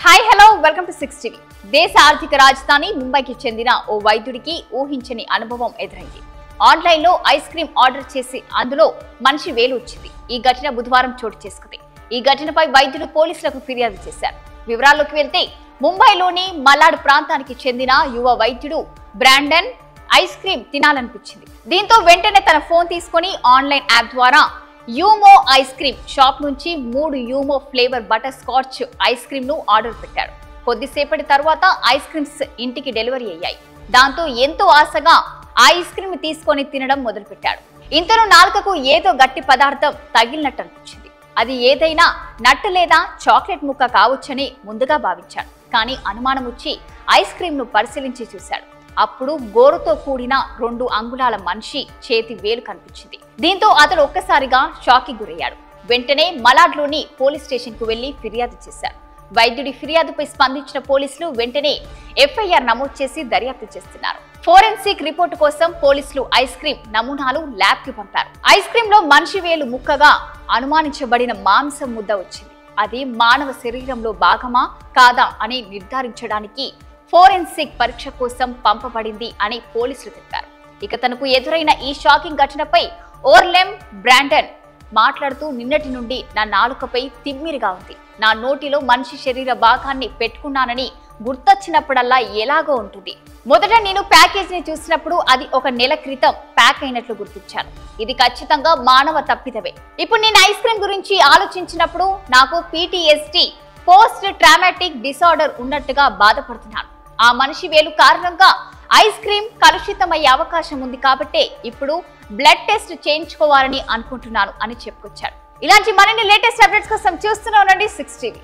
Hi hello welcome to 6 TV. దేశ ఆర్థిక రాజధాని ముంబైకి చెందిన ఓ వైద్యుడికి ఊహించని అనుభవం ఎదురైంది. ఆన్లైన్లో ఐస్ క్రీం ఆర్డర్ చేసి అందులో మనిషి వేలు వచ్చింది. ఈ ఘటన బుధవారం చోటు చేసుకుంది. ఈ ఘటనపై వైద్యుడు పోలీసులకు ఫిర్యాదు చేశారు. వివరాల్లోకి వెళ్తే ముంబైలోని మలాడ్ ప్రాంతానికి చెందిన యువ వైద్యుడు బ్రాండన్ ఐస్ క్రీం తినాలనిపించింది. దీంతో వెంటనే తన ఫోన్ తీసుకుని ఆన్లైన్ యాప్ ద్వారా యూమో ఐస్ క్రీం షాప్ నుంచి 3 యూమో flavour butterscotch ice cream ను ఆర్డర్ పెట్టాడు. కొద్దిసేపటి తర్వాత ఐస్ క్రీమ్స్ ఇంటికి డెలివరీ అయ్యాయి. దాంతో ఎంతో ఆశగా ఆ ఐస్ క్రీం తీసుకొని తినడం మొదలుపెట్టాడు. ఇంతలో నాలుకకు ఏదో గట్టి పదార్థం తగిలినట్టు అనిపించింది. అది ఏదైనా నట్టు లేదా చాక్లెట్ ముక్క కావచ్చని ముందుగా భావించాడు. కానీ అనుమానం వచ్చి ఐస్ క్రీం ను పరిశీలించి చూశాడు. అప్పుడు గోరుతో కూడిన 2 అంగుళాల మనిషి చేతి వేలు కనిపించింది. దీంతో అతడు ఒక్కసారిగా షాక్ కి గురయ్యాడు. వెంటనే మలాడ్లోని పోలీస్ స్టేషన్ కు వెళ్లి ఫిర్యాదు చేశారు. వైద్యుడి ఫిర్యాదుపై స్పందించిన పోలీసులు వెంటనే ఎఫ్ఐఆర్ నమోదు చేసి దర్యాప్తు చేస్తున్నారు. ఫోరెన్సిక్ రిపోర్టు కోసం పోలీసులు ఐస్ క్రీం నమూనాలు ల్యాబ్ కి పంపారు. ఐస్ క్రీం లో మనిషి వేలు ముక్కగా అనుమానించబడిన మాంసం ముద్ద వచ్చింది. అది మానవ శరీరంలో భాగమా కాదా అని నిర్ధారించడానికి ఫోరెన్సిక్ పరీక్ష కోసం పంపబడింది అని పోలీసులు తెలిపారు. ఇక తనకు ఎదురైన ఈ షాకింగ్ ఘటనపై ఓర్లెమ్ బ్రాండన్ మాట్లాడుతూ, నిన్నటి నుండి నా నాలుకపై తిమ్మిరిగా ఉంది. నా నోటిలో మనిషి శరీర భాగాన్ని పెట్టుకున్నానని గుర్తొచ్చినప్పుడల్లా ఎలాగో ఉంటుంది. మొదట నేను ప్యాకేజీని చూసినప్పుడు అది 1 నెల క్రితం ప్యాక్ అయినట్లు గుర్తించాను. ఇది ఖచ్చితంగా మానవ తప్పిదమే. ఇప్పుడు నేను ఐస్ క్రీం గురించి ఆలోచించినప్పుడు నాకు PTSD పోస్ట్ ట్రామాటిక్ డిసార్డర్ ఉన్నట్టుగా బాధపడుతున్నాను. ఆ మనిషి వేలు కారణంగా ఐస్ క్రీం కలుషితమయ్యే అవకాశం ఉంది కాబట్టి ఇప్పుడు బ్లడ్ టెస్ట్ చేయించుకోవాలని అనుకుంటున్నాను అని చెప్పుకొచ్చాడు. ఇలాంటి మరిన్ని లేటెస్ట్ అప్డేట్స్ కోసం చూస్తూనే ఉండండి 6 టీవీ.